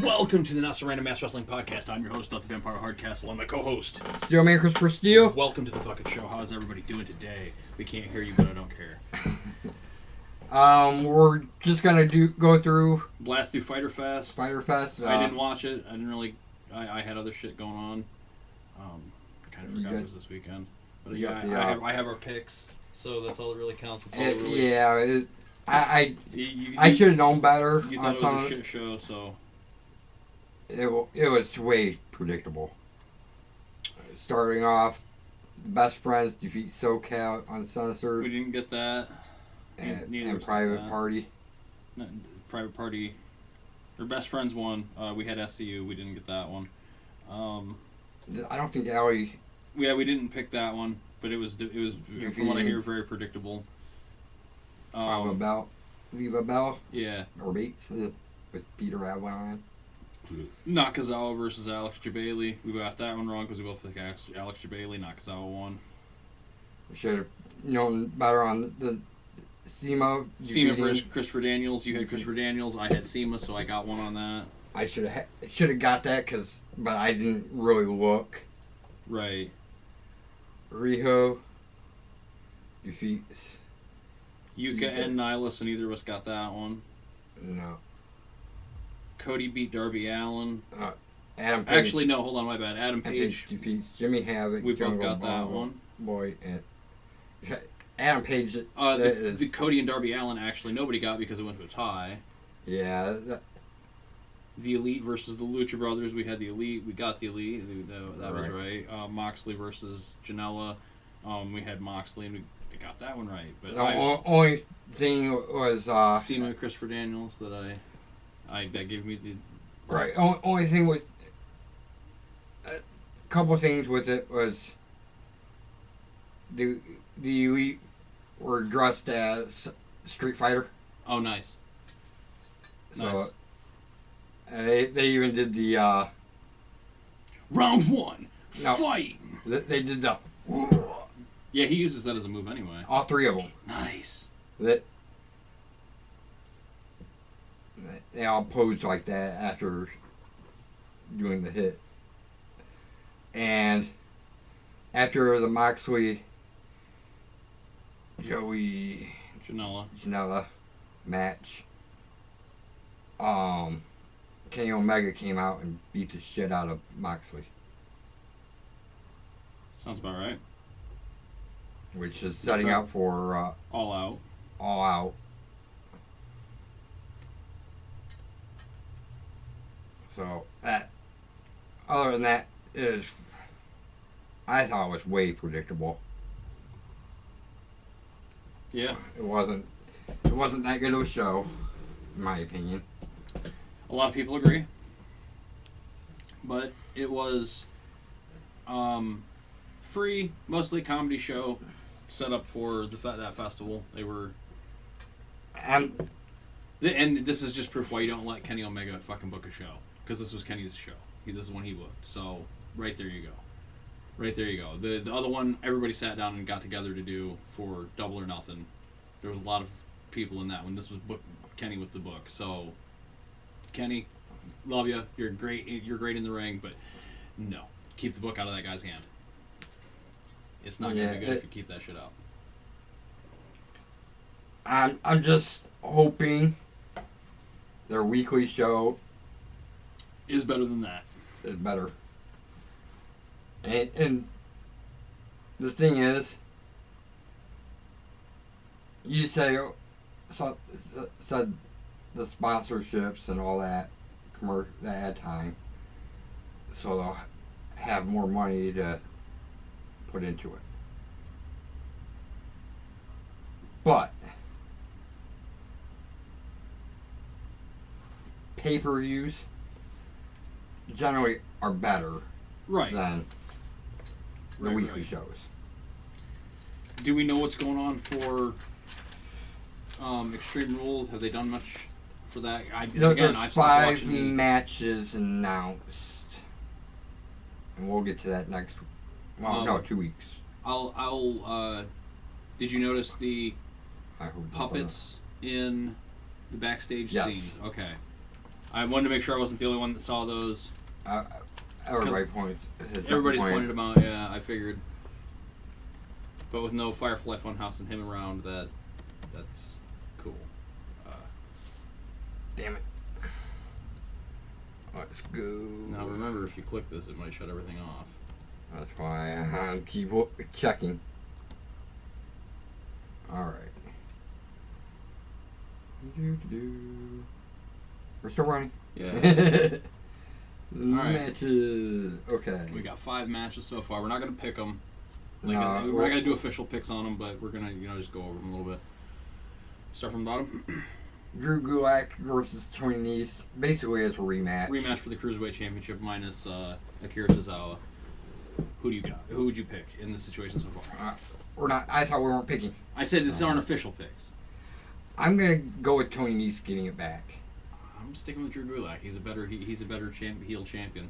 Welcome to the Not So Random Mass Wrestling Podcast. I'm your host, Not the Vampire Hardcastle. I'm my co-host, Steelman Christopher Steele. Welcome to the fucking show. How's everybody doing today? We can't hear you, but I don't care. We're just gonna go through Blast through Fyter Fest. Fyter Fest. I didn't watch it. I didn't really. I had other shit going on. Kind of forgot it was this weekend. But yeah, I have our picks, so that's all that really counts. That's all that really, yeah, I should have known better. You thought it was a shit show, so. It was way predictable. Starting off, Best Friends defeat SoCal Uncensored. We didn't get that. And Private Party. No, Private Party. Or Best Friends won. We had SCU. We didn't get that one. I don't think Allie. Yeah, we didn't pick that one, but it was from what I hear, very predictable. Viva Bell. Yeah. Or Bates with Peter Avalon. Nakazawa versus Alex Jabali. We got that one wrong because we both picked Alex Jabali. Nakazawa won. We should have known better on the SEMA. SEMA versus Christopher Daniels. You had Christopher Daniels. I had SEMA, so I got one on that. I should have got that but I didn't really look. Right. Riho defeats Yuka and Nihilus, and neither of us got that one. No. Cody beat Darby Allin. Adam Page. Actually, no, hold on, my bad. Adam Page defeats Jimmy Havoc. We both got that one. Boy, and Adam Page. The Cody and Darby Allin actually nobody got because it went to a tie. Yeah. The Elite versus the Lucha Brothers. We had the Elite. We got the Elite. That was right. Moxley versus Janela. We had Moxley, and we got that one right. But the only thing was SEMA Christopher Daniels that that gave me the right. Only thing was a couple things with it was the Elite were dressed as Street Fighter. Oh, nice. So they even did the round one fight. They did the. Yeah, he uses that as a move anyway. All three of them. Nice. They all posed like that after doing the hit. And after the Moxley Joey Janela match, Kenny Omega came out and beat the shit out of Moxley. Sounds about right. Which is setting up for All Out. All Out. So other than that, I thought it was way predictable. Yeah. It wasn't that good of a show, in my opinion. A lot of people agree. But it was free, mostly comedy show, set up for that festival. They were. And this is just proof why you don't let Kenny Omega fucking book a show. Because this was Kenny's show. This is when he booked. So, right there you go. The other one, everybody sat down and got together to do for Double or Nothing. There was a lot of people in that one. This was Kenny with the book. So, Kenny, love you. You're great in the ring, but no. Keep the book out of that guy's hand. It's not going to be good if you keep that shit out. I'm just hoping their weekly show is better than that. Is better. And the thing is, you said the sponsorships and all that, the ad time, so they'll have more money to put into it. But pay-per-views generally are better than the weekly shows. Do we know what's going on for Extreme Rules? Have they done much for that? There's 5 matches announced, and we'll get to that next. Well, no, 2 weeks. Did you notice the puppets in the backstage scene? Okay. I wanted to make sure I wasn't the only one that saw those. Everybody points. Everybody's pointed them out. Yeah, I figured. But with no Firefly Funhouse and him around, that's cool. Damn it. Let's go. Now remember, if you click this, it might shut everything off. That's why I keep checking. Alright. We're still running. Yeah. Matches. Okay. We got 5 matches so far. We're not going to pick them. We're No, not going to do official picks on them, but we're going to just go over them a little bit. Start from the bottom. Drew Gulak versus Tony Nese. Basically, it's a rematch. Rematch for the Cruiserweight Championship minus Akira Tozawa. Who do you got? Who would you pick in this situation so far? We're not. I thought we weren't picking. I said these aren't official picks. I'm gonna go with Tony Nese getting it back. I'm sticking with Drew Gulak. He's a better heel champion.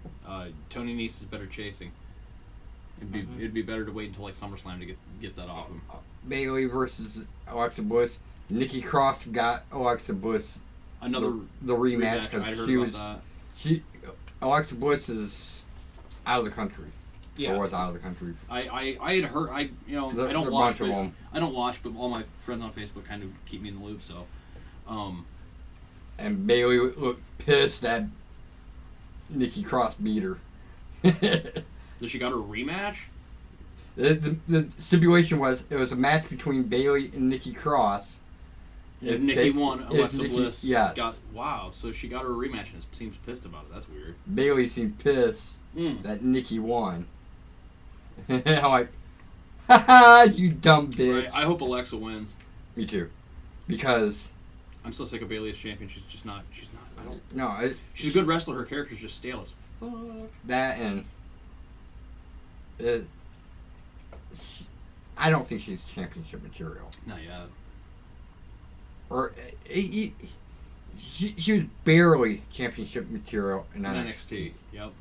Tony Nese is better chasing. It'd be better to wait until like SummerSlam to get that off him. Bayley versus Alexa Bliss. Nikki Cross got Alexa Bliss Another the rematch I heard about that. Alexa Bliss is out of the country. Yeah, or was out of the country. I had heard. I don't watch. I don't watch, but all my friends on Facebook kind of keep me in the loop. So, and Bayley looked pissed that Nikki Cross beat her. So she got her rematch. The stipulation was it was a match between Bayley and Nikki Cross. If Nikki won, Alexa Bliss yes. got... Wow, so she got her rematch and seems pissed about it. That's weird. Bayley seemed pissed that Nikki won. I'm like, haha, you dumb bitch. Right, I hope Alexa wins. Me too. Because... I'm so sick of Bayley as champion. She's not... I don't... No, she's a good wrestler. Her character's just stale as fuck. That and... I don't think she's championship material. Not yet. Or she was barely championship material in NXT. Yep.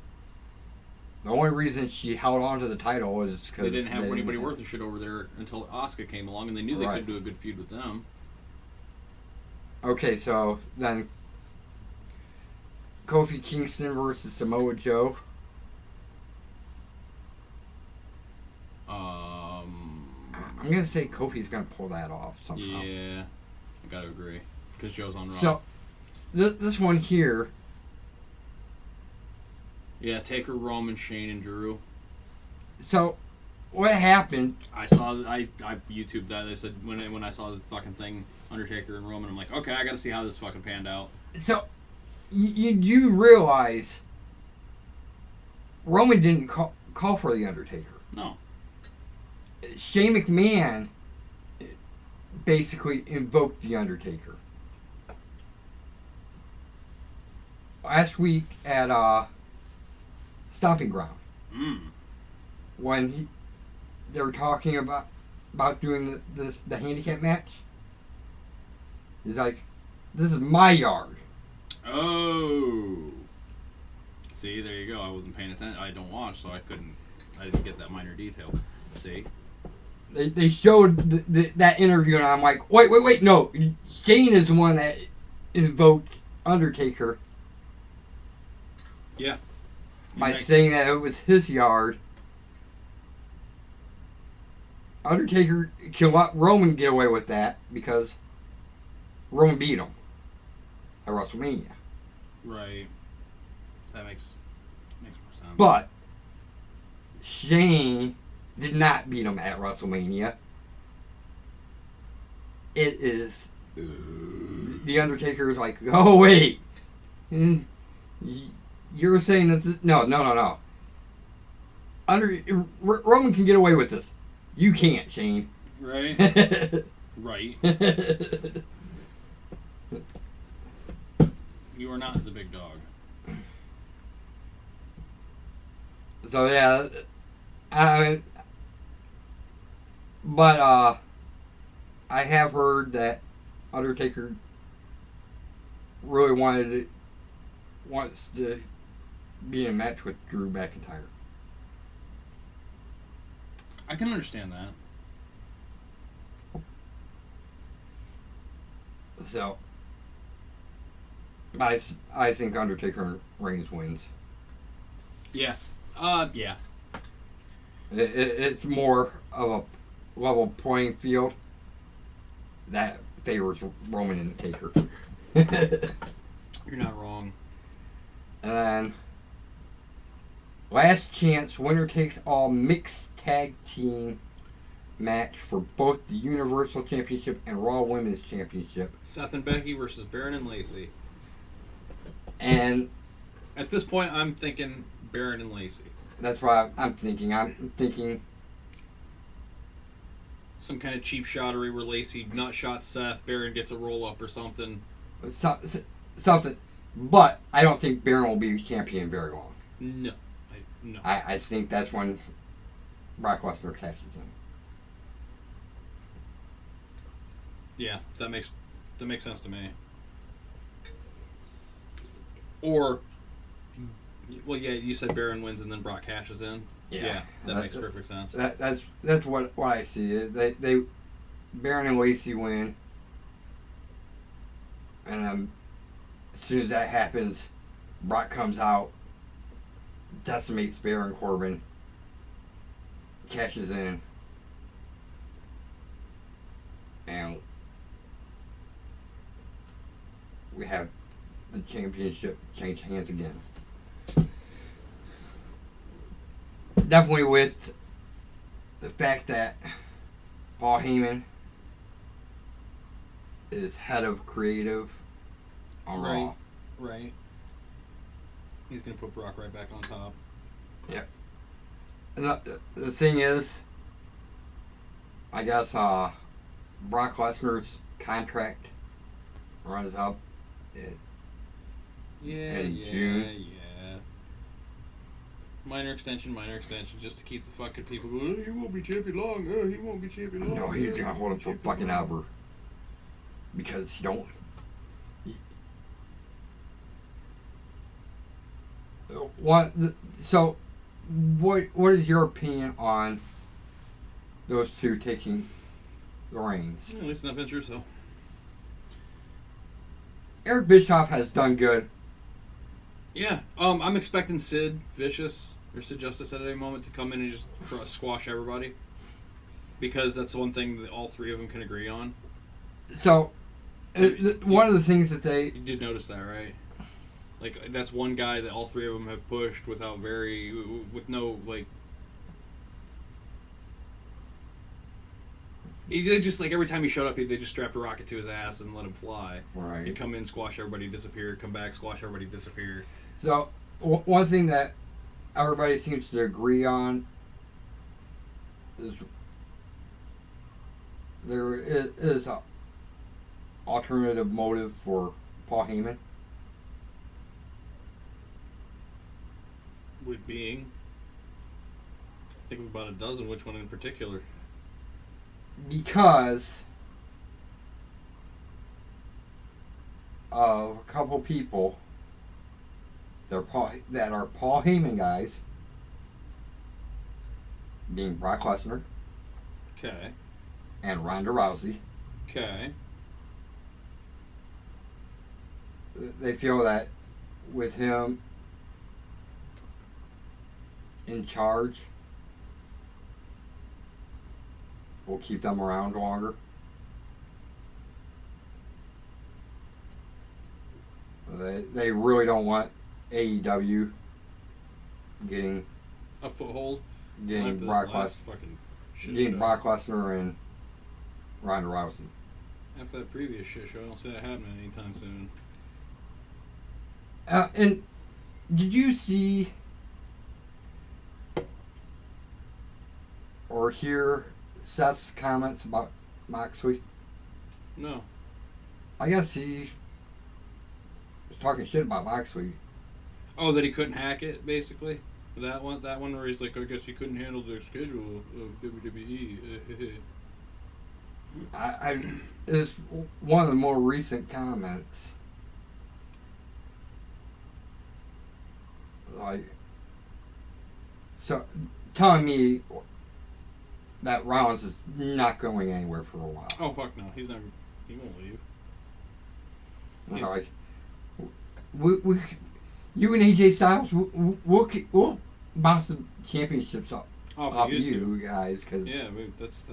The only reason she held on to the title was because they didn't have anybody worth a shit over there until Asuka came along, and they knew they could do a good feud with them. Okay, so then Kofi Kingston versus Samoa Joe. I'm gonna say Kofi's gonna pull that off somehow. Yeah, I gotta agree because Joe's on Raw. So this one here. Yeah, Taker, Roman, Shane, and Drew. So what happened? I YouTubed that. They said when I saw the fucking thing, Undertaker and Roman, I'm like, okay, I gotta see how this fucking panned out. So you realize Roman didn't call for the Undertaker. No. Shane McMahon basically invoked the Undertaker. Last week at Stomping Ground, when they were talking about doing the handicap match, he's like, "This is my yard." Oh. See, there you go. I wasn't paying attention. I don't watch, so I didn't get that minor detail. See. They showed that interview, and I'm like, wait, no. Shane is the one that invoked Undertaker. Yeah. By saying that it was his yard. Undertaker can let Roman get away with that because Roman beat him at WrestleMania. Right. That makes more sense. But Shane did not beat him at WrestleMania. It is the Undertaker is like, oh wait, you're saying that no. Roman can get away with this. You can't, Shane. Right. Right. You are not the big dog. So yeah, but I have heard that Undertaker really wants to be in a match with Drew McIntyre. I can understand that. So I think Undertaker and Reigns wins. Yeah. Yeah. It's more of a level playing field that favors Roman and Taker. You're not wrong. And then, last chance, winner takes all mixed tag team match for both the Universal Championship and Raw Women's Championship. Seth and Becky versus Baron and Lacey. And at this point, I'm thinking Baron and Lacey. That's what I'm thinking. I'm thinking some kind of cheap shottery where Lacey nut shot Seth, Baron gets a roll up or something. Something. But I don't think Baron will be champion very long. No. I think that's when Brock Lesnar cashes in. Yeah, that makes sense to me. Or, well, yeah, you said Baron wins and then Brock cashes in. Yeah, that makes perfect sense. That's what I see. They Baron and Lacey win, and as soon as that happens, Brock comes out, decimates Baron Corbin, cashes in, and we have the championship change hands again. Definitely with the fact that Paul Heyman is head of creative on Raw. Right. He's going to put Brock right back on top. Yep. And the thing is, I guess Brock Lesnar's contract runs up in June. Yeah. Minor extension, just to keep the fucking people going, oh, he won't be champion long, he won't be champion long. No, he's gonna hold it for fucking ever. Because he don't... So, what is your opinion on those two taking the reins? At least not Vince Russo. Eric Bischoff has done good. Yeah, I'm expecting Sid Vicious or Sid Justice at any moment to come in and just squash everybody, because that's the one thing that all three of them can agree on. So, one of the things that you did notice that, right? Like, that's one guy that all three of them have pushed with no like. He just, like, every time he showed up, they just strapped a rocket to his ass and let him fly. Right. He'd come in, squash everybody, disappear, come back, squash everybody, disappear. So, one thing that everybody seems to agree on is there is an alternative motive for Paul Heyman. Would being, I think about a dozen, which one in particular? Because of a couple people that are Paul Heyman guys, being Brock Lesnar, okay, and Ronda Rousey. Okay. They feel that with him in charge, will keep them around longer. They really don't want AEW getting a foothold. Getting Brock Lesnar and Ronda Rousey. After that previous shit show, I don't see that happening anytime soon. And did you see or hear Seth's comments about Moxley? No. I guess he was talking shit about Moxley. Oh, that he couldn't hack it, basically? That one where he's like, I guess he couldn't handle the schedule of WWE. It's one of the more recent comments. Like, so telling me that Rollins is not going anywhere for a while. Oh, fuck no. He won't leave. you and AJ Styles, we'll bounce the championships off of you guys. Cause yeah, that's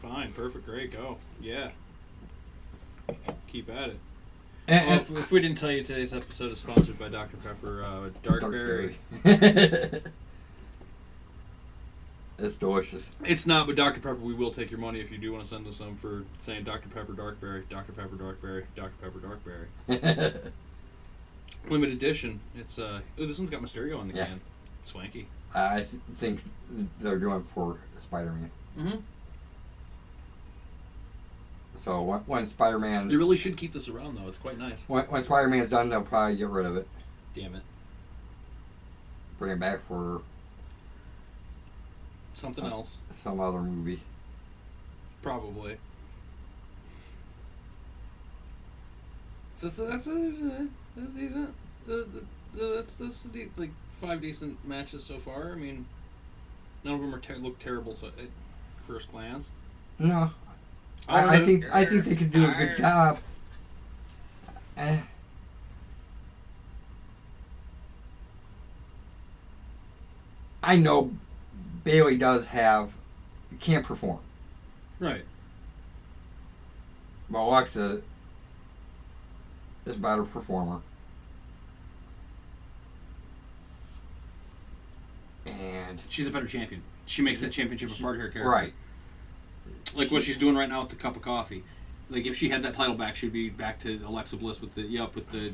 fine. Perfect. Great. Go. Yeah. Keep at it. Well, if we didn't tell you, today's episode is sponsored by Dr. Pepper Darkberry. It's delicious. It's not, but Dr. Pepper, we will take your money if you do want to send us some for saying Dr. Pepper Darkberry, Dr. Pepper Darkberry, Dr. Pepper Darkberry. Limited edition. It's this one's got Mysterio on the can. Swanky. I think they're doing it for Spider-Man. Mm-hmm. So when Spider-Man... They really should keep this around, though. It's quite nice. When Spider-Man's done, they'll probably get rid of it. Damn it. Bring it back for... something else. Some other movie. Probably. So that's like 5 decent matches so far. I mean, none of them look terrible at first glance. No. I think they could do a good job. I know Bailey can't perform. Right. But Alexa is a better performer. And she's a better champion. She makes that championship a part of her character. Right. Like what she's doing right now with the cup of coffee. Like if she had that title back, she'd be back to Alexa Bliss with the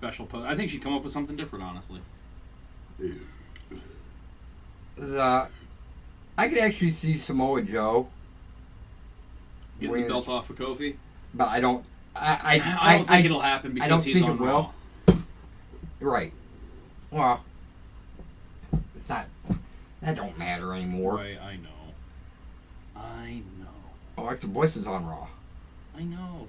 special pose. I think she'd come up with something different, honestly. I could actually see Samoa Joe getting the belt off of Kofi, but I don't. I don't think it'll happen because he's on Raw. Right. Well, it's not. That don't matter anymore. Right. I know. Alexa Bliss is on Raw. I know.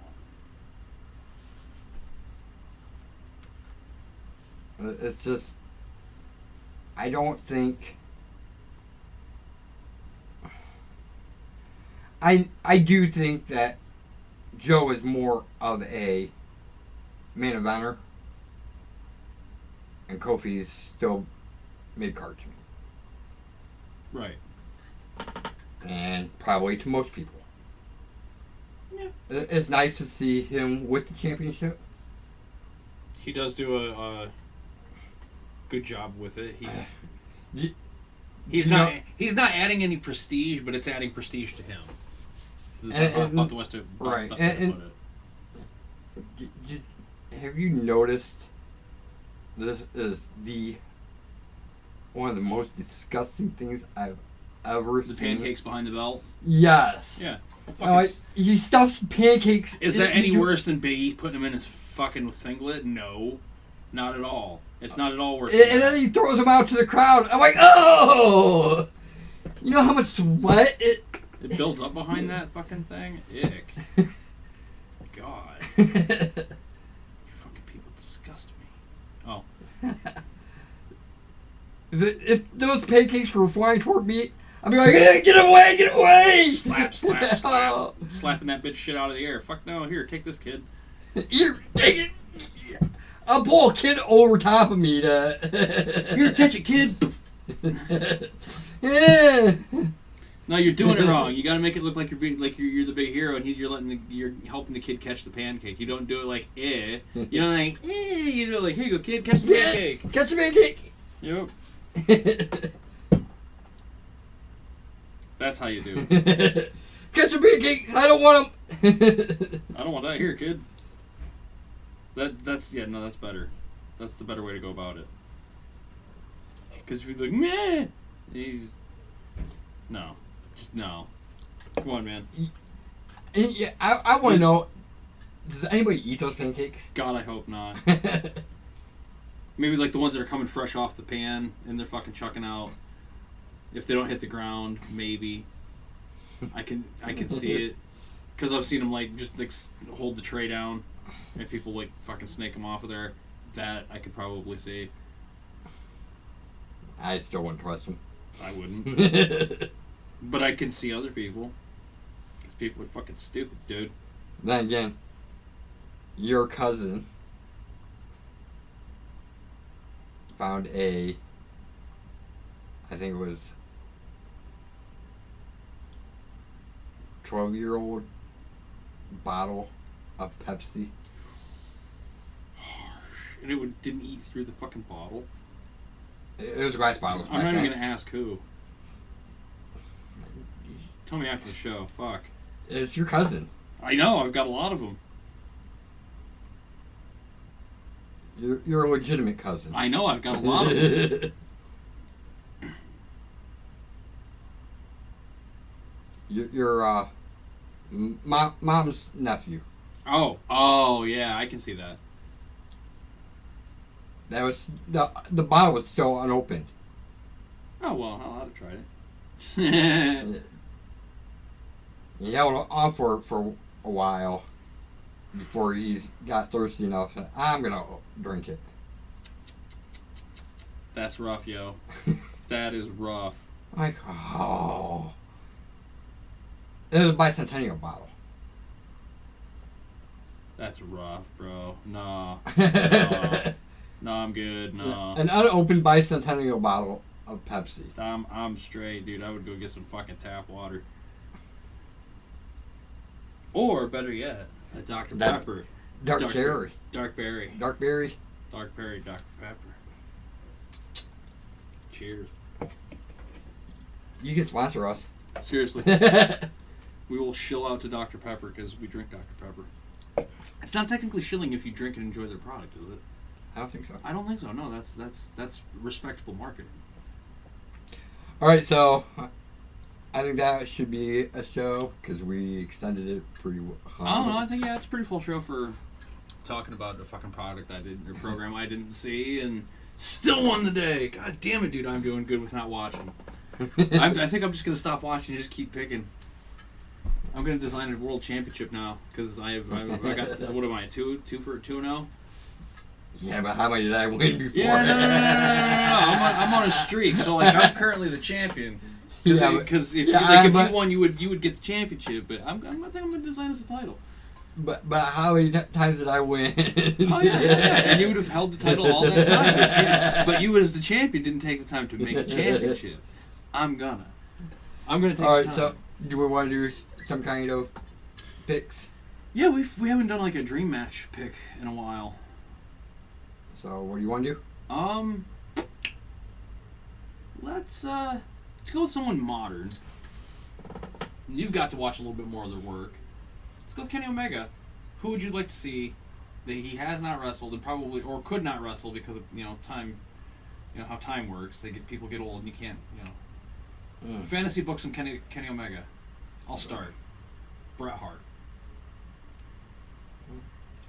It's just. I don't think. I do think that Joe is more of a main eventer, and Kofi is still mid-card to me. Right. And probably to most people. Yeah. It's nice to see him with the championship. He does do a good job with it. He's not adding any prestige, but it's adding prestige to him. About the West right. Best Have you noticed this is one of the most disgusting things I've ever seen? The pancakes behind the belt? Yes. Yeah. He stuffs pancakes. Is that any worse than Big E putting him in his fucking singlet? No. Not at all. It's not at all worse. And then he throws them out to the crowd. I'm like, oh! You know how much sweat it builds up behind that fucking thing? Ick. God. You fucking people disgust me. Oh. If those pancakes were flying toward me, I'd be like, hey, get away, get away! Slap. Slapping that bitch shit out of the air. Fuck no, here, take this, kid. Here, take it! I'll pull a kid over top of me to... Here, catch it, kid! Yeah. No, you're doing it wrong. You got to make it look like you're the big hero, and you're helping the kid catch the pancake. You don't do it like eh. You don't like eh. You do it like here you go, kid, catch the pancake. Catch the pancake. Yep. That's how you do. Catch the pancakes. I don't want them. I don't want that here, kid. That's better. That's the better way to go about it. Because if you're like meh, no. No. Come on, man. Yeah, I want to know, does anybody eat those pancakes? God, I hope not. Maybe like the ones that are coming fresh off the pan and they're fucking chucking out. If they don't hit the ground, maybe. I can see it. Because I've seen them like just like hold the tray down and people like fucking snake them off of there. That I could probably see. I still wouldn't trust them. I wouldn't. But I can see other people. Because people are fucking stupid, dude. Then again, your cousin found I think it was 12-year-old bottle of Pepsi. And it didn't eat through the fucking bottle? It was a glass bottle. I'm not even going to ask who. Tell me after the show. Fuck. It's your cousin. I know. I've got a lot of them. You're a legitimate cousin. I know. I've got a lot of them. Your mom's nephew. Oh, yeah. I can see that. That was the bottle was still unopened. Oh well, I'll have to try it. He held on for a while before he got thirsty enough. I'm gonna drink it. That's rough, yo. That is rough. Like, oh, it was a bicentennial bottle. That's rough, bro. No. No, I'm good. No. An unopened bicentennial bottle of Pepsi. I'm straight, dude. I would go get some fucking tap water. Or, better yet, a Dr. Pepper. Dark cherry. Dark berry. Dark berry. Dark berry Dr. Pepper. Cheers. You can sponsor us. Seriously. We will shill out to Dr. Pepper because we drink Dr. Pepper. It's not technically shilling if you drink and enjoy their product, is it? I don't think so. I don't think so. No, that's respectable marketing. All right, so I think that should be a show because we extended it pretty well. Oh no, I think it's a pretty full show for talking about a fucking product I didn't or program I didn't see and still won the day. God damn it, dude! I'm doing good with not watching. I think I'm just gonna stop watching and just keep picking. I'm gonna design a world championship now because I got what am I 2-0? Yeah, but how many did I win before? Yeah, no. I'm on a streak, so like I'm currently the champion. Because if you won, you would get the championship. But I think I'm gonna design as a title. But how many times did I win? Oh yeah, and you would have held the title all that time. But you as the champion didn't take the time to make a championship. I'm gonna take all the time. All right, so do we want to do some kind of picks? Yeah, we haven't done like a dream match pick in a while. So what do you want to do? Let's go with someone modern. You've got to watch a little bit more of their work. Let's go with Kenny Omega. Who would you like to see that he has not wrestled and probably or could not wrestle because of time, how time works. People get old and you can't Fantasy book some Kenny Omega. I'll start. Bret Hart.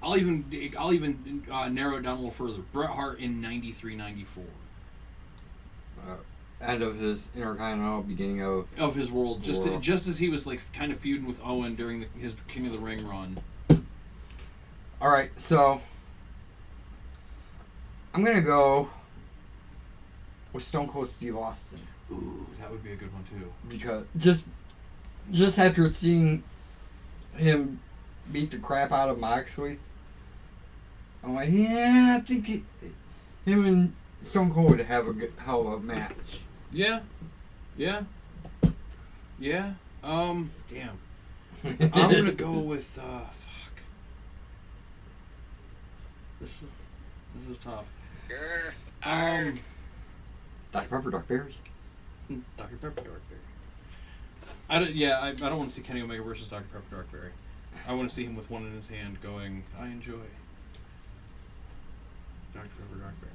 I'll even narrow it down a little further. Bret Hart in 93-94. End of his Intercontinental, beginning of his world. Just as he was like kind of feuding with Owen during his King of the Ring run. All right, so I'm gonna go with Stone Cold Steve Austin. Ooh, that would be a good one too. Because just after seeing him beat the crap out of Moxley, I'm like, yeah, I think him and Stone Cold would have a good hell of a match. Yeah. Damn. I'm gonna go with fuck. This is tough. Dr. Pepper, Dark Berry. Dr. Pepper, Dark Berry. I don't want to see Kenny Omega versus Dr. Pepper, Dark Berry. I want to see him with one in his hand going, I enjoy Dr. Pepper, Dark Berry.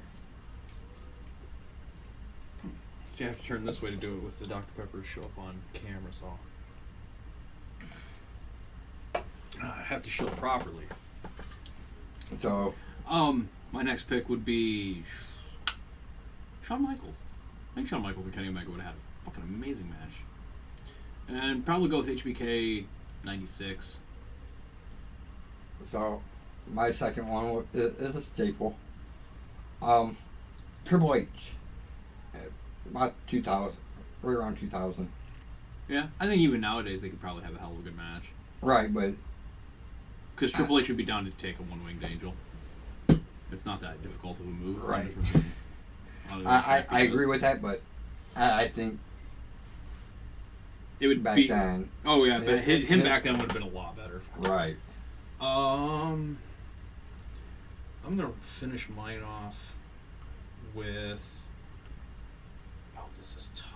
See, I have to turn this way to do it with the Dr. Pepper show up on camera, so I have to show it properly. So, my next pick would be Shawn Michaels. I think Shawn Michaels and Kenny Omega would have had a fucking amazing match. And probably go with HBK 96. So, my second one is a staple. Triple H. About 2000. Right around 2000. Yeah, I think even nowadays they could probably have a hell of a good match. Right, but... Because Triple H would be down to take a one-winged angel. It's not that difficult of a move. Right. I agree with that, but I think it would back be. then. Oh yeah, but him back then would have been a lot better. Right. I'm gonna finish mine off with. Oh, this is tough.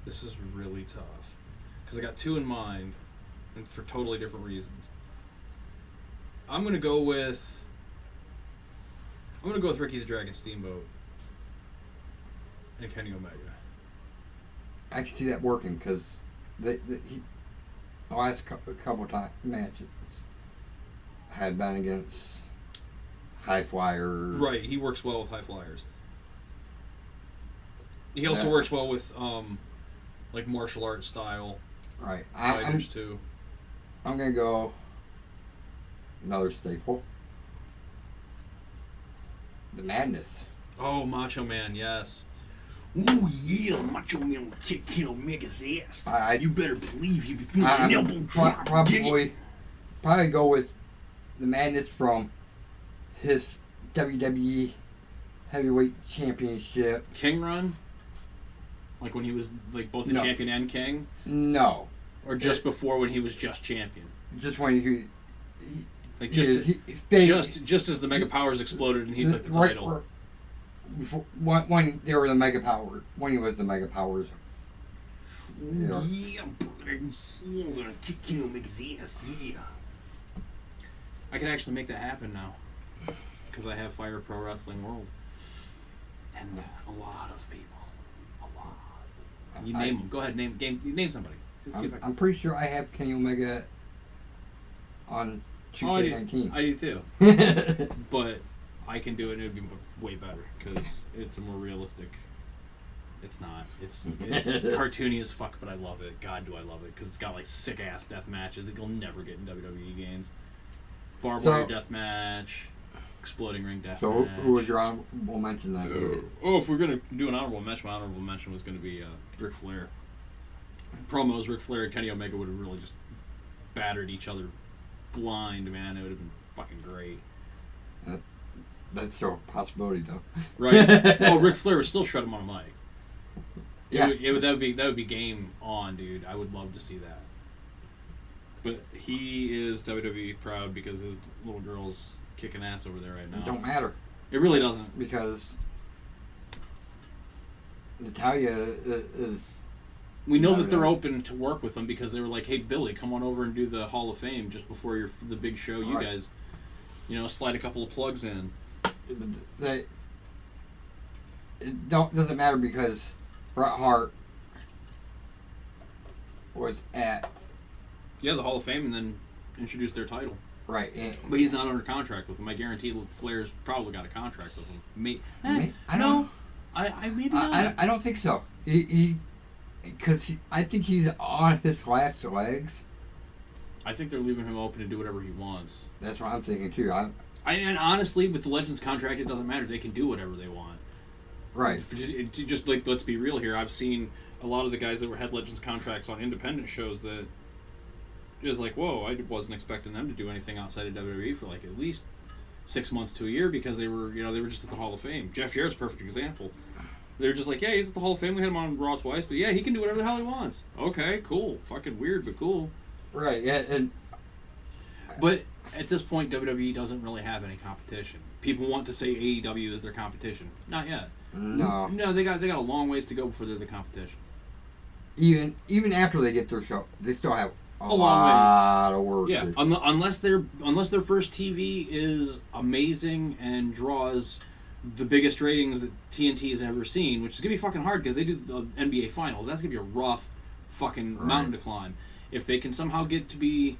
This is really tough because I got two in mind, and for totally different reasons. I'm gonna go with Ricky the Dragon Steamboat and Kenny Omega. I can see that working because the last couple time matches had been against high flyers. Right, he works well with high flyers. He also works well with like martial arts style right fighters too. I'm gonna go another staple. The Madness. Oh, Macho Man, yes. Ooh, yeah, Macho Man will kick Kenny Omega's ass. You better believe he'll be feeling an elbow drop. Probably go with the Madness from his WWE Heavyweight Championship. King Run? Like when he was like both the champion and king? No. Or just before when he was just champion? Just when he like just as the Mega Powers exploded and he took the title. Before, when they were the Mega Powers, when he was the Mega Powers. Yeah, brother. I'm gonna kick Kenny Omega's ass. Yeah. I can actually make that happen now because I have Fire Pro Wrestling World and a lot of people. A lot. You name them. Go ahead. Name somebody. I'm pretty sure I have Kenny Omega on 2K19. I do too. But I can do it and it would be way better because it's a more realistic. It's not. It's cartoony as fuck, but I love it. God, do I love it because it's got like sick ass death matches that you'll never get in WWE games. Barbed wire death match, exploding ring death match. So who was your honorable mention then? Oh, if we're gonna do an honorable mention, my honorable mention was gonna be Ric Flair. Promos, Ric Flair and Kenny Omega would have really just battered each other blind, man. It would have been fucking great. That's still a possibility, though. Right? Oh, Ric Flair would still shred him on a mic. Yeah. That would be game on, dude. I would love to see that. But he is WWE proud because his little girl's kicking ass over there right now. It don't matter. It really doesn't. Because Natalia is... We know that they're open to work with them because they were like, hey, Billy, come on over and do the Hall of Fame just before the big show. You guys, slide a couple of plugs in. It doesn't matter because Bret Hart was at... Yeah, the Hall of Fame and then introduced their title. Right. But he's not under contract with them. I guarantee Flair's probably got a contract with them. I don't... I maybe not. I don't think so. Because I think he's on his last legs. I think they're leaving him open to do whatever he wants. That's what I'm thinking too. And honestly, with the Legends contract, it doesn't matter. They can do whatever they want. Right. Just like, let's be real here. I've seen a lot of the guys that had Legends contracts on independent shows that is like, whoa, I wasn't expecting them to do anything outside of WWE for like at least 6 months to a year because they were just at the Hall of Fame. Jeff Jarrett's a perfect example. They're just like, yeah, he's at the Hall of Fame. We had him on Raw twice, but yeah, he can do whatever the hell he wants. Okay, cool. Fucking weird, but cool. Right, yeah, But at this point, WWE doesn't really have any competition. People want to say AEW is their competition. Not yet. No. No, they got a long ways to go before they're the competition. Even after they get their show, they still have a lot of work. Yeah, unless their first TV is amazing and draws the biggest ratings that TNT has ever seen, which is gonna be fucking hard because they do the NBA Finals. That's gonna be a rough fucking mountain to climb. If they can somehow get to be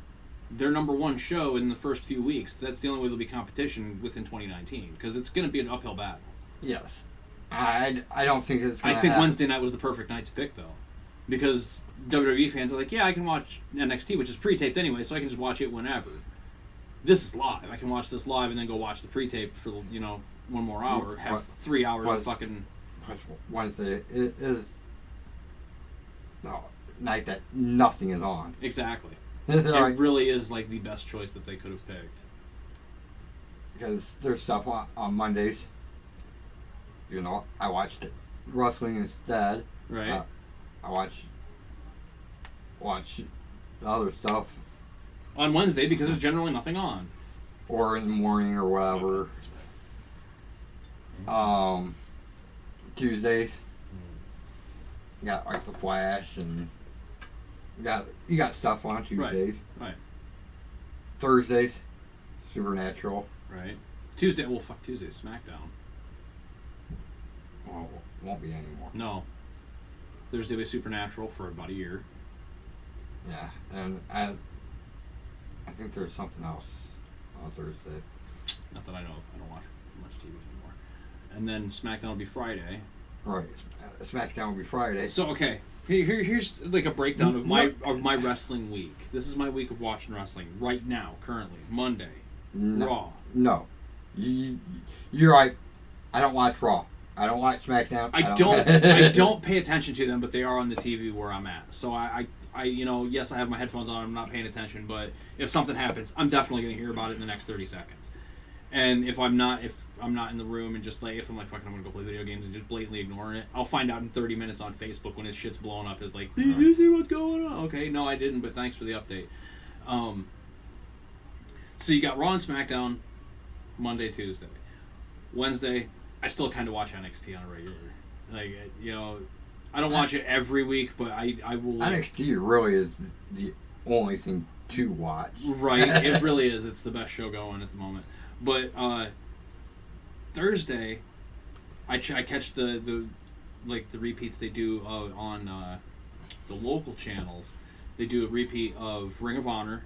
their number one show in the first few weeks, that's the only way there'll be competition within 2019 because it's gonna be an uphill battle. Yes, I don't think it's. I think Wednesday night was the perfect night to pick though, because WWE fans are like, yeah, I can watch NXT, which is pre-taped anyway, so I can just watch it whenever. This is live. I can watch this live and then go watch the pre-tape for one more hour, have 3 hours of fucking... Wednesday is the night that nothing is on. Exactly. It really is like the best choice that they could have picked. Because there's stuff on Mondays. I watched wrestling instead. Right. I watch the other stuff. On Wednesday, because there's generally nothing on. Or in the morning or whatever. Tuesdays. You got like the Flash and you got stuff on Tuesdays. Right. Thursdays, Supernatural. Right. Tuesday, well, fuck Tuesday's SmackDown. Well, won't be anymore. No. Thursday was Supernatural for about a year. Yeah, and I think there's something else on Thursday. Not that I know of. I don't watch much TV anymore. And then SmackDown will be Friday. Right. SmackDown will be Friday. So, okay. Here's like a breakdown of my wrestling week. This is my week of watching wrestling right now, currently. Monday. Raw. No. You're right. I don't watch Raw. I don't watch SmackDown. I don't pay attention to them, but they are on the TV where I'm at. So I yes, I have my headphones on. I'm not paying attention, but if something happens, I'm definitely going to hear about it in the next 30 seconds. And if I'm not in the room and just like, if I'm like, fucking, I'm going to go play video games and just blatantly ignoring it, I'll find out in 30 minutes on Facebook when his shit's blowing up. It's like, did you see what's going on? Okay, no, I didn't, but thanks for the update. So you got Raw and SmackDown Monday, Tuesday. Wednesday, I still kind of watch NXT on a regular. Like, I don't watch it every week, but I will. NXT really is the only thing to watch. Right, it really is. It's the best show going at the moment. But Thursday, I catch the repeats they do on the local channels. They do a repeat of Ring of Honor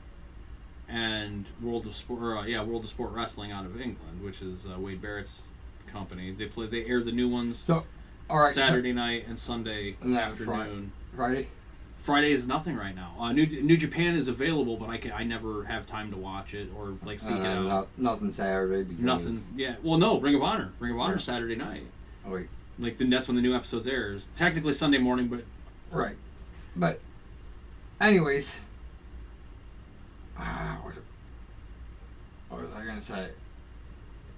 and World of Sport Wrestling out of England, which is Wade Barrett's company. They air the new ones. So, all right, Saturday night and Sunday afternoon. Friday is nothing right now. New Japan is available, but I never have time to watch it or like seek it out. Nothing Saturday. Nothing. Yeah. Well, no. Ring of Honor. Saturday night. Oh wait. Like that's when the new episodes airs. Technically Sunday morning, but. Right. But, anyways. What was I gonna say?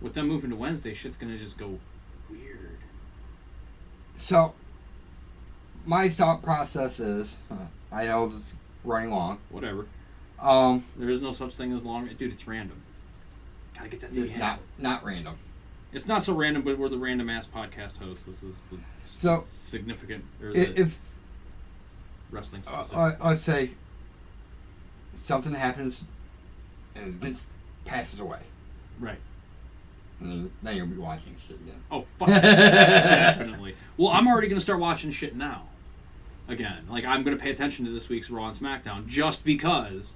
With them moving to Wednesday, shit's gonna just go weird. So, my thought process is, I know this is running long. Whatever. There is no such thing as long. Dude, it's random. Gotta get that thing. It's not random. It's not so random, but we're the random ass podcast host. This is the significant or the wrestling specific. Let's say something happens and Vince passes away. Right. And then you'll be watching shit again. Oh, fuck. Definitely. Well, I'm already going to start watching shit now. Again. Like, I'm going to pay attention to this week's Raw and SmackDown just because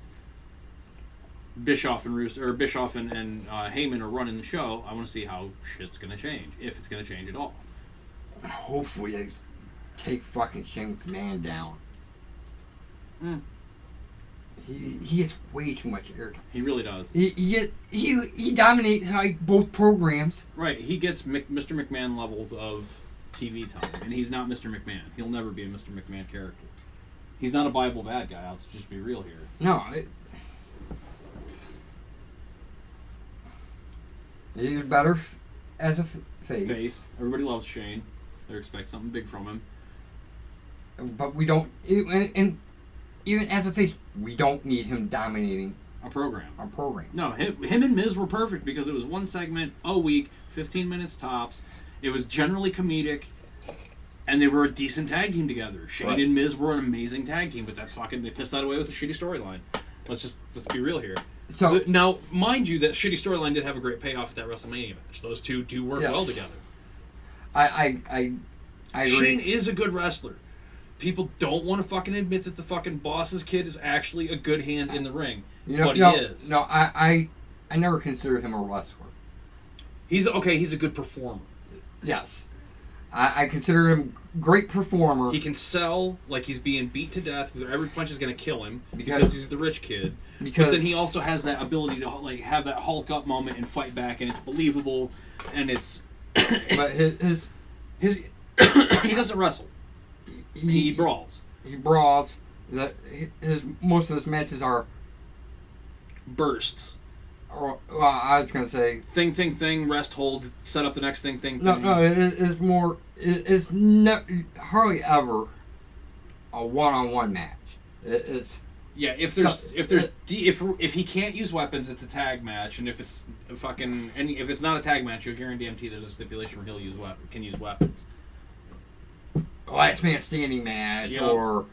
Bischoff and Heyman are running the show. I want to see how shit's going to change. If it's going to change at all. Hopefully they take fucking Shane McMahon down. He gets way too much airtime. He really does. He dominates like both programs. Right. He gets Mr. McMahon levels of TV time, and he's not Mr. McMahon. He'll never be a Mr. McMahon character. He's not a Bible bad guy. Let's just be real here. No. He's better as a face. Everybody loves Shane. They expect something big from him. But we don't. And even as a face, we don't need him dominating a program. No, him and Miz were perfect because it was one segment a week, 15 minutes tops. It was generally comedic, and they were a decent tag team together. Shane and Miz were an amazing tag team, but they pissed that away with a shitty storyline. Let's be real here. So now, mind you, that shitty storyline did have a great payoff at that WrestleMania match. Those two do work well together. I agree. Shane is a good wrestler. People don't want to fucking admit that the fucking boss's kid is actually a good hand in the ring. But he is. No, I never considered him a wrestler. He's a good performer. Yes. I consider him a great performer. He can sell like he's being beat to death. Every punch is going to kill him because he's the rich kid. But then he also has that ability to like have that Hulk up moment and fight back, and it's believable, and it's. But his he doesn't wrestle. He brawls. He brawls. Most of his matches are bursts. Well, I was gonna say thing, rest, hold, set up the next thing. No, it's more. It's hardly ever a one-on-one match. It's yeah. If he can't use weapons, it's a tag match, and if it's if it's not a tag match, you'll guarantee there's a stipulation where can use weapons. Last man standing match, yep. or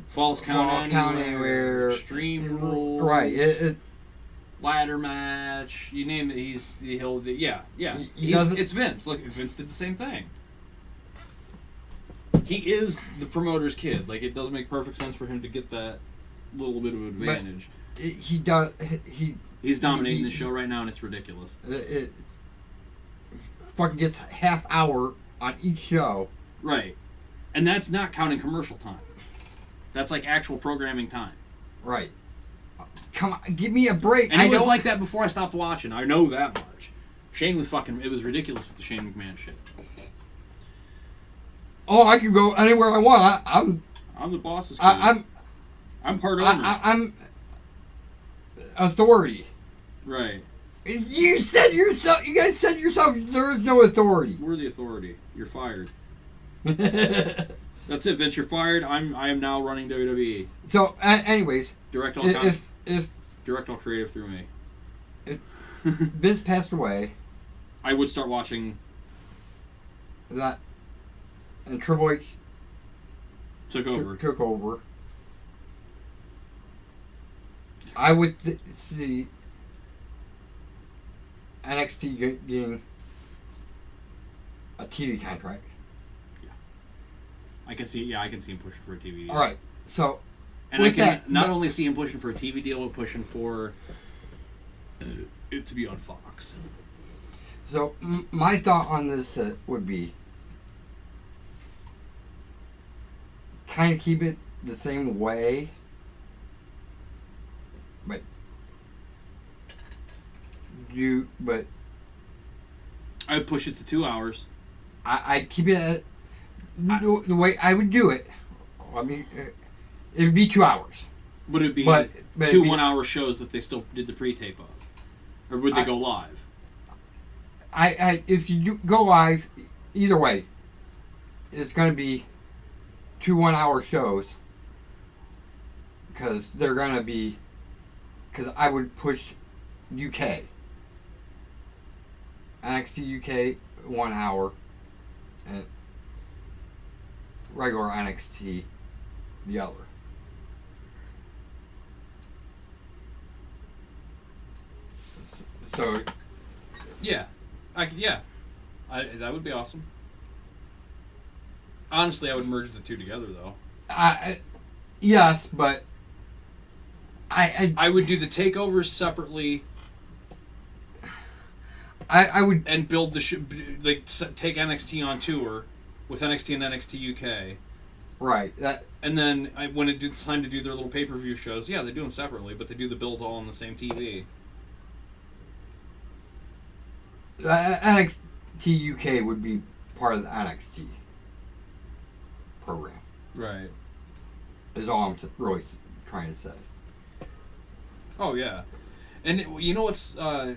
falls count anywhere, extreme rules, right? Ladder match, you name it. It's Vince. Look, Vince did the same thing. He is the promoter's kid. Like, it does make perfect sense for him to get that little bit of advantage. He does. He's dominating the show right now, and it's ridiculous. It fucking gets half hour on each show. Right, and that's not counting commercial time. That's like actual programming time. Right. Come on, give me a break. And it was like that before I stopped watching. I know that much. Shane was it was ridiculous with the Shane McMahon shit. Oh, I can go anywhere I want. I'm the boss's kid. I'm part owner. I'm authority. Right. You said yourself. You guys said yourself. There is no authority. We're the authority. You're fired. That's it, Vince. You're fired. I am now running WWE. So, anyways, direct all creative through me. If Vince passed away, I would start watching that, and Triple H took over. I would see NXT getting a TV contract. Yeah, I can see him pushing for a TV deal. All right, so. And I can not only see him pushing for a TV deal, but pushing for it to be on Fox. So, my thought on this would be kind of keep it the same way, but I'd push it to 2 hours. I'd keep it the way I would do it. I mean, it would be 2 hours. Would it be but 2 1-hour shows that they still did the pre-tape of? Or would they go live? If you go live, either way, it's going to be 2 1-hour shows. Because they're going to be... Because I would push UK. NXT UK, 1 hour. And regular NXT, the other. So, yeah, that would be awesome. Honestly, I would merge the two together, though. Yes, but I would do the takeovers separately. I would and build the take NXT on tour with NXT and NXT UK. Right. And then when it's time to do their little pay-per-view shows, yeah, they do them separately, but they do the builds all on the same TV. NXT UK would be part of the NXT program. Right. Is all I'm really trying to say. Oh, yeah. And you know what's... we're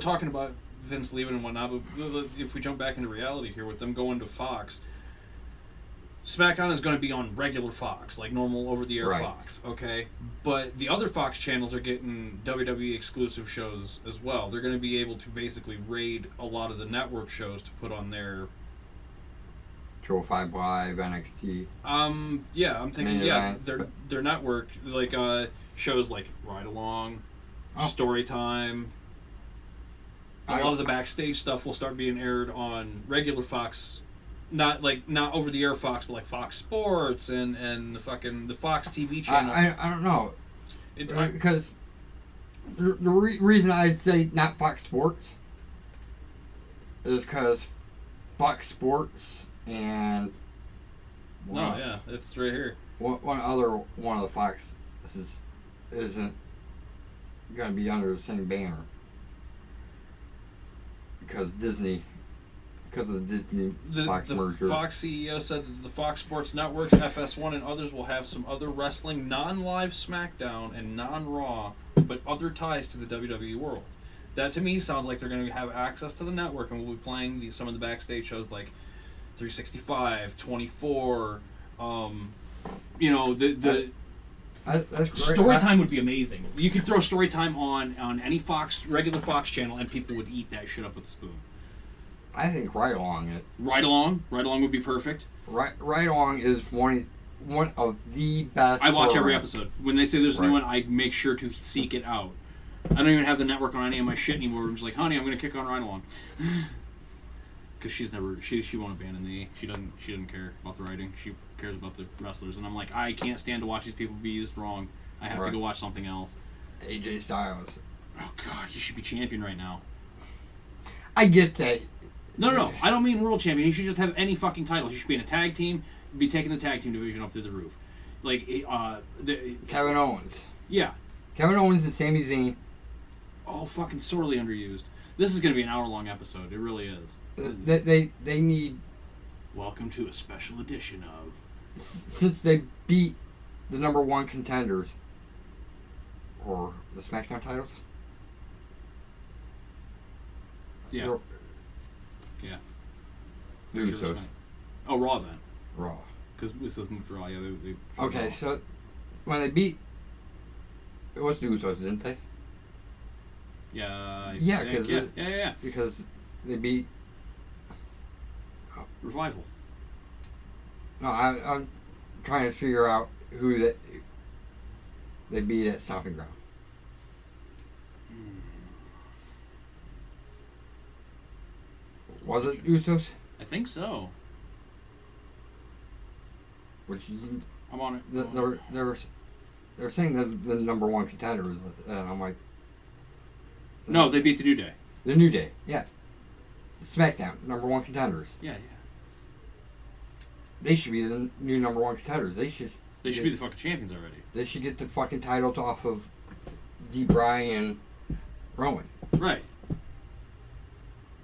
talking about Vince leaving and whatnot, but if we jump back into reality here with them going to Fox... SmackDown is going to be on regular Fox, like normal over-the-air right. Fox, okay? But the other Fox channels are getting WWE exclusive shows as well. They're going to be able to basically raid a lot of the network shows to put on their... 205 Live, NXT. Yeah, I'm thinking, their network, like shows like Ride Along, Story Time. A lot of the backstage stuff will start being aired on regular Fox. Not over the air Fox, but like Fox Sports and the Fox TV channel. I don't know, because the reason I'd say not Fox Sports is because Fox Sports and it's right here. One of the Fox isn't going to be under the same banner because Disney because of the Disney Fox the merger. Fox CEO said that the Fox Sports Networks, FS1, and others will have some other wrestling, non-live SmackDown and non-Raw, but other ties to the WWE world. That to me sounds like they're going to have access to the network and we'll be playing some of the backstage shows like 365, 24. That's great. Story time would be amazing. You could throw story time on any regular Fox channel and people would eat that shit up with a spoon. I think Ride Along it. Ride Along would be perfect. Ride Along is one of the best. I watch every episode. When they say there's a new Right. one, I make sure to seek it out. I don't even have the network on any of my shit anymore. I'm just like, honey, I'm gonna kick on Ride Along. Because she won't abandon me. She doesn't care about the writing. She cares about the wrestlers, and I'm like, I can't stand to watch these people be used wrong. I have to go watch something else. AJ Styles. Oh God, you should be champion right now. I get that. No. I don't mean world champion. You should just have any fucking title. You should be in a tag team. Be taking the tag team division up through the roof. Like Kevin Owens. Yeah. Kevin Owens and Sami Zayn. Oh, fucking sorely underused. This is gonna be an hour-long episode. It really is. They need. Welcome to a special edition of. Since they beat the number one contenders, or the SmackDown titles. Yeah. Yeah. The Usos. Oh, Raw then. Raw. Because Usos moved to Raw. Yeah, they okay, Raw. So when they beat, it was the Usos, didn't they? Yeah. Yeah. Because they beat. Revival. No, I'm trying to figure out who they beat at Stomping Ground. Was it Usos? I think so. Which I'm on it. They were saying the number one contenders, and I'm like. No, they beat the New Day. The New Day, yeah. SmackDown, number one contenders. Yeah. They should be the new number one contenders. They should be the fucking champions already. They should get the fucking titles off of Bryan and Rowan. Right.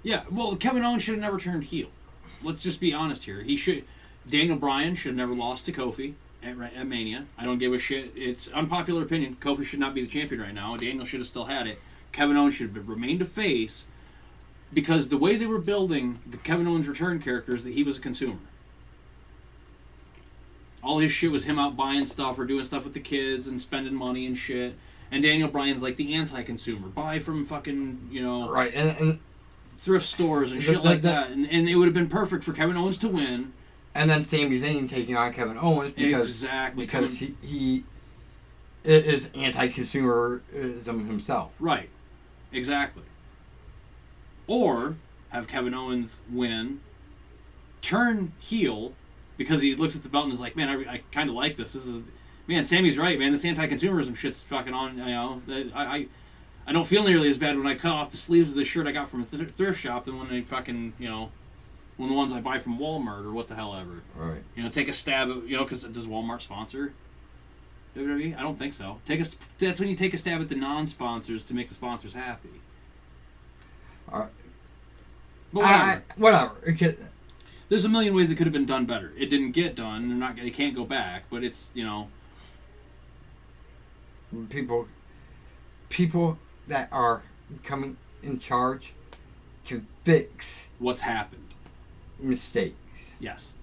Yeah, well, Kevin Owens should have never turned heel. Let's just be honest here. Daniel Bryan should have never lost to Kofi at Mania. I don't give a shit. It's unpopular opinion. Kofi should not be the champion right now. Daniel should have still had it. Kevin Owens should have remained a face because the way they were building the Kevin Owens return character is that he was a consumer. All his shit was him out buying stuff or doing stuff with the kids and spending money and shit. And Daniel Bryan's like the anti-consumer. Buy from fucking, Right, and thrift stores and shit like that. And it would have been perfect for Kevin Owens to win. And then Sami Zayn taking on Kevin Owens because he is anti-consumerism himself. Right. Exactly. Or have Kevin Owens win, turn heel, because he looks at the belt and is like, man, I kind of like this. Man, Sammy's right, man. This anti-consumerism shit's fucking on, I don't feel nearly as bad when I cut off the sleeves of this shirt I got from a thrift shop than when I fucking, when the ones I buy from Walmart or what the hell ever. Right. Take a stab at, because does Walmart sponsor WWE? I don't think so. That's when you take a stab at the non-sponsors to make the sponsors happy. All right. But whatever. There's a million ways it could have been done better. It didn't get done. They can't go back. But it's people that are coming in charge can fix what's happened. Mistakes. Yes.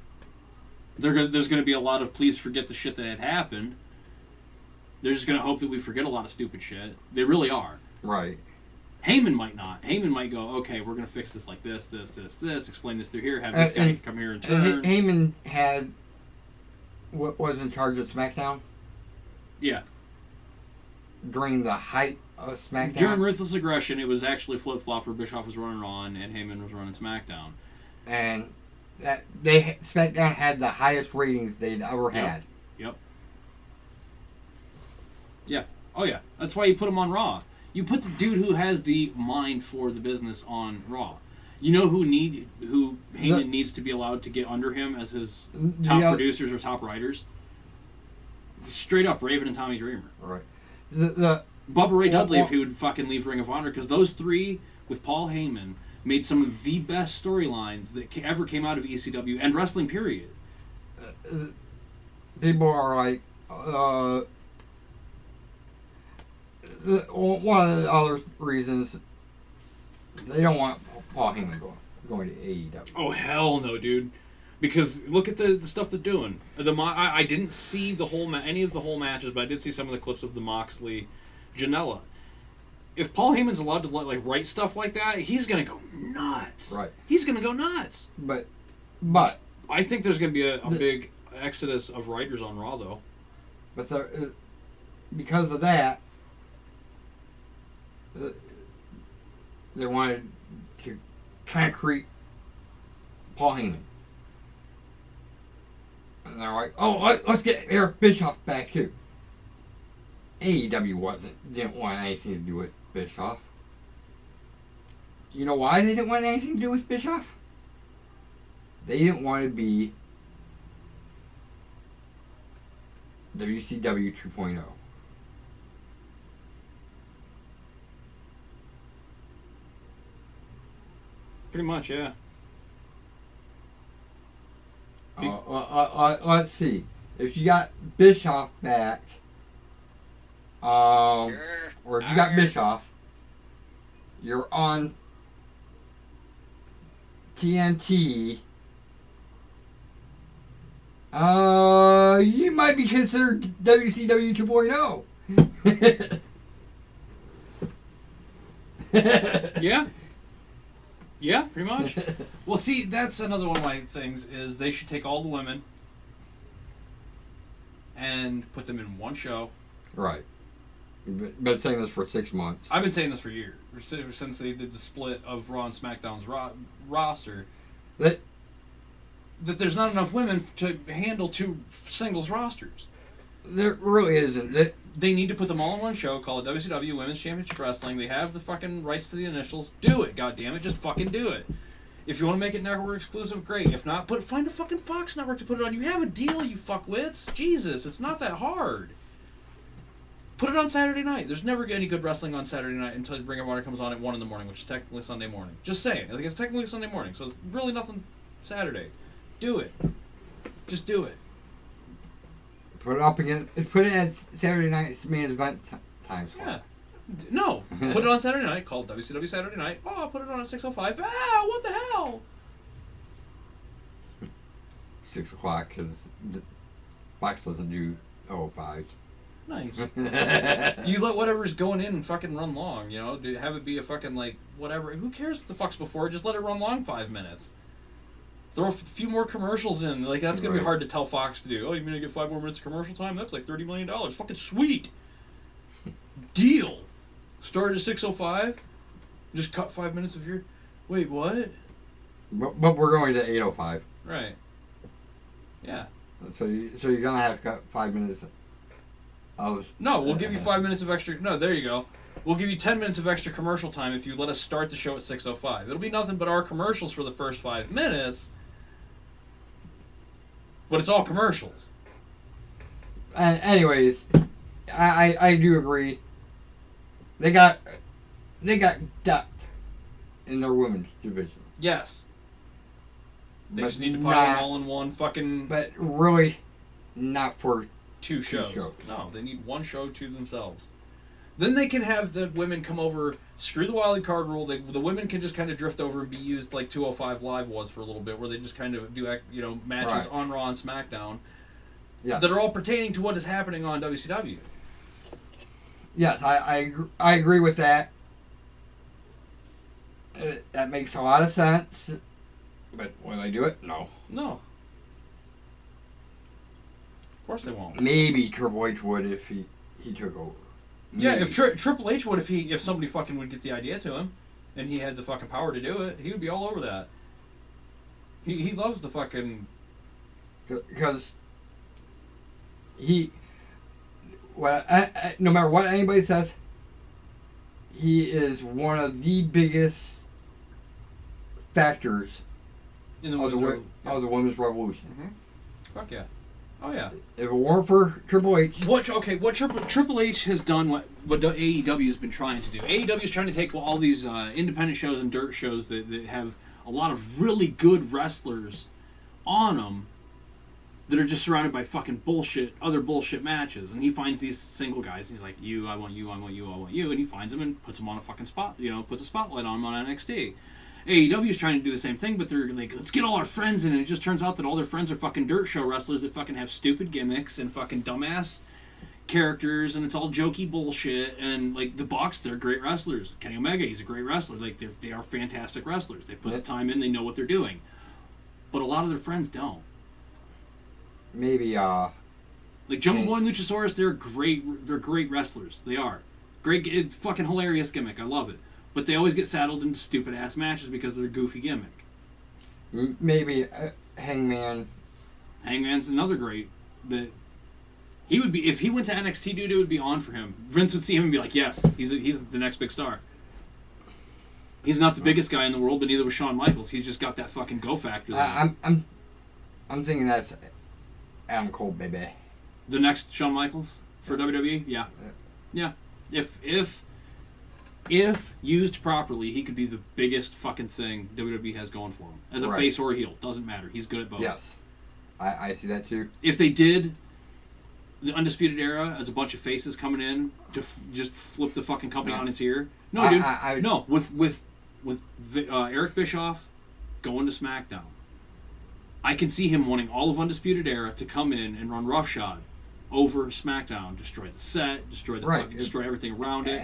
There's going to be a lot of please forget the shit that had happened. They're just going to hope that we forget a lot of stupid shit. They really are. Right. Heyman might not. Heyman might go, okay, we're going to fix this like this, explain this through here, have this guy come here and turn. Heyman was in charge of SmackDown? Yeah. During the height of SmackDown? During Ruthless Aggression, it was actually flip-flop where Bischoff was running Raw and Heyman was running SmackDown. And SmackDown had the highest ratings they'd ever had. Yep. Yeah. Oh, yeah. That's why you put him on Raw. You put the dude who has the mind for the business on Raw. You know who Heyman needs to be allowed to get under him as his top producers or top writers? Straight up, Raven and Tommy Dreamer. Right. Bubba Ray Dudley, if he would fucking leave Ring of Honor, because those three with Paul Heyman, made some of the best storylines that ever came out of ECW and wrestling, period. People are like, one of the other reasons they don't want Paul Heyman going to AEW. Oh, hell no, dude. Because look at the stuff they're doing. I didn't see any of the whole matches, but I did see some of the clips of the Moxley Janela. If Paul Heyman's allowed to write stuff like that, he's gonna go nuts. Right. He's gonna go nuts. But I think there's gonna be a big exodus of writers on Raw, though. But because of that, they wanted to concrete Paul Heyman. And they're like, oh, let's get Eric Bischoff back too. AEW didn't want anything to do with Bischoff. You know why they didn't want anything to do with Bischoff? They didn't want to be WCW 2.0. Pretty much, yeah. Let's see. If you got Bischoff back, or if you got Bischoff, you're on TNT. You might be considered WCW 2.0. Yeah. Yeah, pretty much. Well, see, that's another one of my things, is they should take all the women and put them in one show. Right. You've been saying this for 6 months. I've been saying this for years, since they did the split of Raw and SmackDown's roster. That there's not enough women to handle 2 singles rosters. There really isn't. They need to put them all in one show, call it WCW Women's Championship Wrestling. They have the fucking rights to the initials. Do it, goddammit. Just fucking do it. If you want to make it network exclusive, great. If not, find a fucking Fox network to put it on. You have a deal, you fuckwits. Jesus, it's not that hard. Put it on Saturday night. There's never any good wrestling on Saturday night until Ring of Honor comes on at 1 in the morning, which is technically Sunday morning. Just saying. Like, it's technically Sunday morning, so it's really nothing Saturday. Do it. Just do it. Put it up again. Put it at Saturday night's main event time slot. Yeah. No. Put it on Saturday night. Call it WCW Saturday Night. Oh, I'll put it on at 6:05. Ah, what the hell? 6 o'clock, because Fox doesn't do 05s. Nice. You let whatever's going in and fucking run long, you know? Have it be a fucking, like, whatever. Who cares what the fuck's before? Just let it run long 5 minutes. Throw a few more commercials in. Like, that's going to be hard to tell Fox to do. Oh, you mean to get 5 more minutes of commercial time? That's like $30 million. Fucking sweet. Deal. Start at 6:05. Just cut 5 minutes of your... Wait, what? But we're going to 8:05. Right. Yeah. So you're going to have to cut 5 minutes of... No, we'll give you 5 minutes of extra... No, there you go. We'll give you 10 minutes of extra commercial time if you let us start the show at 6:05. It'll be nothing but our commercials for the first 5 minutes... But it's all commercials. Anyways, I do agree. They got depth in their women's division. Yes. They just need to put them all in one fucking... But really, not for 2 shows. No, they need one show to themselves. Then they can have the women come over, screw the wild card rule. The women can just kind of drift over and be used like 205 Live was for a little bit, where they just kind of do matches on Raw and SmackDown that are all pertaining to what is happening on WCW. Yes, I agree with that. That makes a lot of sense. But will they do it? No. No. Of course they won't. Maybe Triple H would if he took over. Yeah, if Triple H would, if somebody fucking would get the idea to him, and he had the fucking power to do it, he would be all over that. He loves the fucking... Because no matter what anybody says, he is one of the biggest factors of the women's revolution. Mm-hmm. Fuck yeah. Oh yeah. If it weren't for Triple H. What Triple H has done what AEW has been trying to do. AEW is trying to take all these independent shows and dirt shows that have a lot of really good wrestlers on them that are just surrounded by fucking other bullshit matches. And he finds these single guys. And he's like, you, I want you, I want you, I want you. And he finds them and puts them on a fucking puts a spotlight on them on NXT. AEW is trying to do the same thing, but they're like, let's get all our friends in. And it just turns out that all their friends are fucking dirt show wrestlers that fucking have stupid gimmicks and fucking dumbass characters, and it's all jokey bullshit. And like the Bucks, they're great wrestlers. Kenny Omega, he's a great wrestler. Like they are fantastic wrestlers. They put the time in, they know what they're doing. But a lot of their friends don't. Maybe like Jungle Boy and Luchasaurus, they're great wrestlers. They are. Great, fucking hilarious gimmick. I love it. But they always get saddled into stupid ass matches because of their goofy gimmick. Maybe Hangman. Hangman's another great that he would be if he went to NXT. Dude, it would be on for him. Vince would see him and be like, "Yes, he's the next big star." He's not the biggest guy in the world, but neither was Shawn Michaels. He's just got that fucking go factor. I'm thinking that's Adam Cole, baby. The next Shawn Michaels for WWE, yeah. If used properly, he could be the biggest fucking thing WWE has going for him. As a face or a heel, doesn't matter. He's good at both. Yes, I see that too. If they did the Undisputed Era as a bunch of faces coming in to just flip the fucking company on its ear, no, dude, no. With Eric Bischoff going to SmackDown, I can see him wanting all of Undisputed Era to come in and run roughshod over SmackDown, destroy the set, destroy everything around it.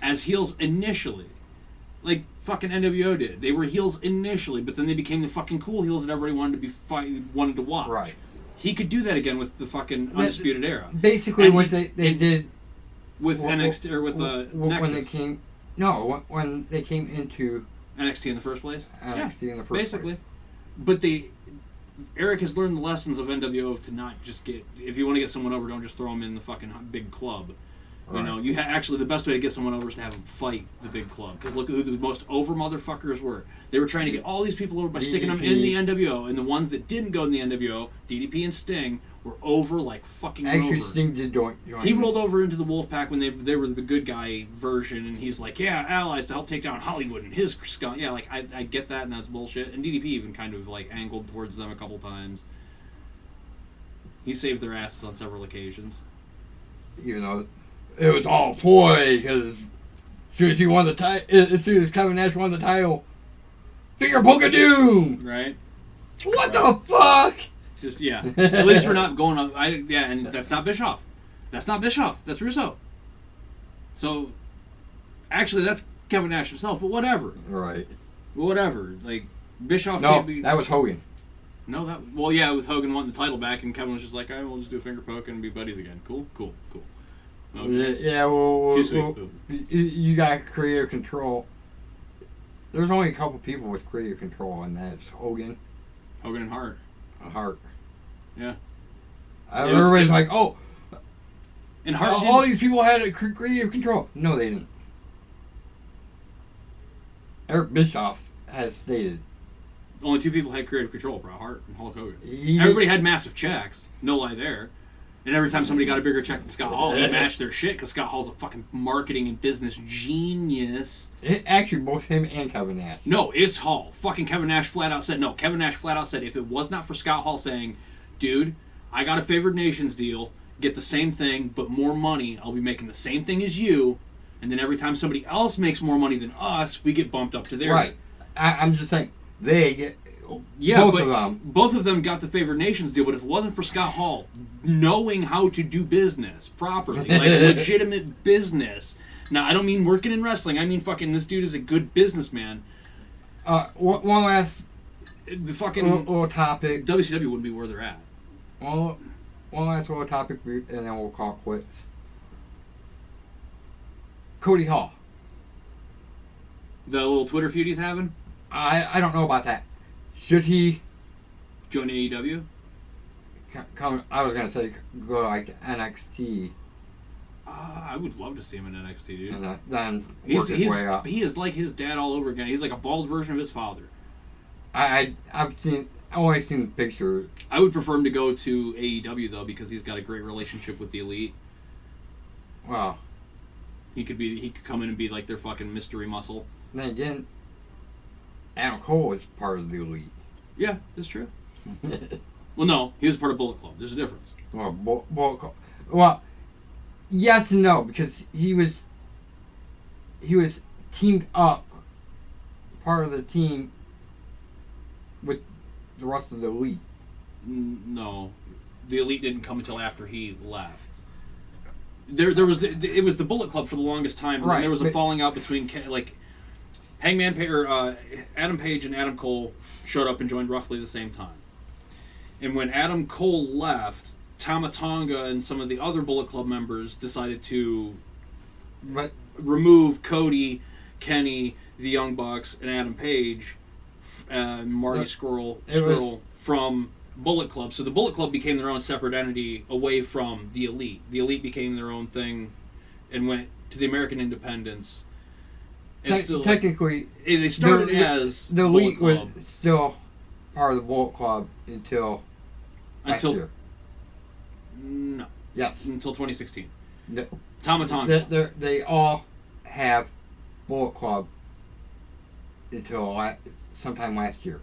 As heels initially. Like fucking NWO did. They were heels initially, but then they became the fucking cool heels that everybody wanted to watch. Right. He could do that again with the fucking Undisputed Era. Basically what they did with NXT or with Nexus. When they came into NXT in the first place? NXT in the first basically. place. But Eric has learned the lessons of NWO to not just get... If you want to get someone over, don't just throw them in the fucking big club. You know, actually, the best way to get someone over is to have them fight the big club. Because look who the most over motherfuckers were. They were trying to get all these people over by sticking them in the NWO. And the ones that didn't go in the NWO, DDP and Sting, were over like fucking Actually, over. Sting did join. He rolled over into the Wolfpack when they were the good guy version. And he's like, yeah, allies to help take down Hollywood and his scum. Yeah, like, I get that, and that's bullshit. And DDP even kind of like angled towards them a couple times. He saved their asses on several occasions. Even though it was all ploy, because as soon as he won the title, as soon as Kevin Nash won the title, finger poke of doom. Right. What the fuck? Just At least we're not going up. And that's not Bischoff. That's not Bischoff. That's Russo. So, actually, that's Kevin Nash himself. But whatever. Right. Whatever. Like Bischoff. No, can't be... that was Hogan. No, it was Hogan wanting the title back, and Kevin was just like, all right, we'll just do a finger poke and be buddies again. Cool. Okay. Yeah, well, too sweet. You got creative control. There's only a couple people with creative control, and that's Hogan and Hart. Yeah. Everybody's like, oh. And Hart. All these people had creative control. No, they didn't. Eric Bischoff has stated. Only two people had creative control, Bret Hart and Hulk Hogan. Everybody had massive checks. No lie there. And every time somebody got a bigger check than Scott Hall, he matched their shit because Scott Hall's a fucking marketing and business genius. Actually, both him and Kevin Nash. No, it's Hall. Fucking Kevin Nash flat out said, if it was not for Scott Hall saying, dude, I got a favored nations deal, get the same thing, but more money, I'll be making the same thing as you, and then every time somebody else makes more money than us, we get bumped up to their... Right. I'm just saying, they get... both of them. Both of them got the favored nations deal, but if it wasn't for Scott Hall knowing how to do business properly, like legitimate business. Now, I don't mean working in wrestling. I mean fucking this dude is a good businessman. One last the fucking little topic. WCW wouldn't be where they're at. One last little topic, and then we'll call it quits. Cody Hall. The little Twitter feud he's having? I don't know about that. Should he join AEW? Come, I was gonna say go like NXT. I would love to see him in NXT, dude. And then work his way up. He is like his dad all over again. He's like a bald version of his father. I've seen only seen the picture. I would prefer him to go to AEW though, because he's got a great relationship with the Elite. Wow. He could come in and be like their fucking mystery muscle. Then again, Adam Cole is part of the Elite. Yeah, that's true. Well, no, he was part of Bullet Club. There's a difference. Well, Bullet Club. Well, yes and no, because he was teamed up, part of the team, with the rest of the Elite. No, the Elite didn't come until after he left. There was it was the Bullet Club for the longest time. Right, And there was a falling out between like Hangman Adam Page and Adam Cole showed up and joined roughly the same time. And when Adam Cole left, Tama Tonga and some of the other Bullet Club members decided to remove Cody, Kenny, the Young Bucks, and Adam Page, Marty Scurll from Bullet Club. So the Bullet Club became their own separate entity away from the Elite. The Elite became their own thing and went to the American Independence. Technically, they started as the Elite was still part of the Bullet Club until last year. No. Yes. Until 2016. No. Tama Tonga. They all have Bullet Club until sometime last year.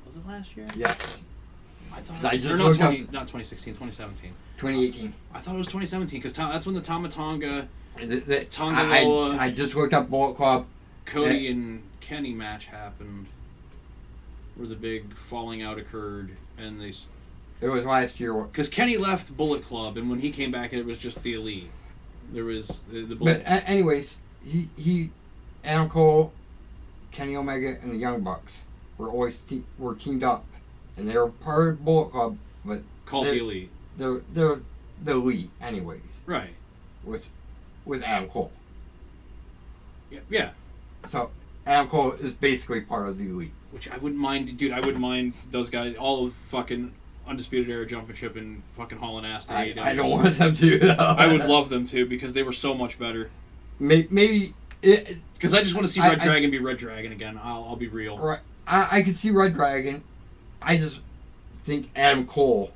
Was it last year? Yes. I thought I just not 2016, 2017. 2018. I thought it was 2017 because that's when the Tama Tonga, I just looked up Bullet Club. Cody and Kenny match happened, where the big falling out occurred, and they. It was last year. Because Kenny left Bullet Club, and when he came back, it was just the Elite. There was the Bullet. But anyways, he Adam Cole, Kenny Omega, and the Young Bucks were always were teamed up, and they were part of Bullet Club, but called the Elite. They're the Elite, anyways. Right. With Adam Cole. Yeah. So Adam Cole is basically part of the Elite. Which I wouldn't mind, dude. I wouldn't mind those guys, all of fucking Undisputed Era jumping ship and fucking hauling ass to AEW. I don't want them to, though. I would love them to, because they were so much better. Maybe because I just want to see Red Dragon be Red Dragon again. I'll be real. Right. I could see Red Dragon. I just think Adam Cole.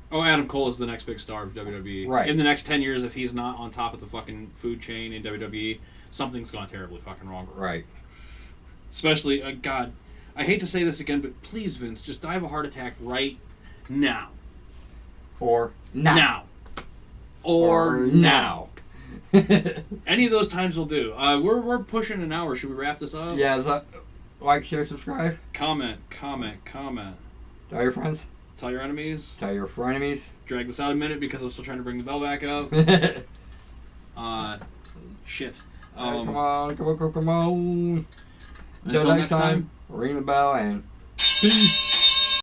Oh, Adam Cole is the next big star of WWE. Right. In the next 10 years, if he's not on top of the fucking food chain in WWE, something's gone terribly fucking wrong. Right. Especially, God, I hate to say this again, but please, Vince, just die of a heart attack right now. Or now. Or now. Any of those times will do. We're pushing an hour. Should we wrap this up? Yeah. Like, share, subscribe. Comment. Tell your friends. Tell your enemies. Tell your frenemies. Drag this out a minute because I'm still trying to bring the bell back up. Shit. Come on. Until next time, ring the bell and peace.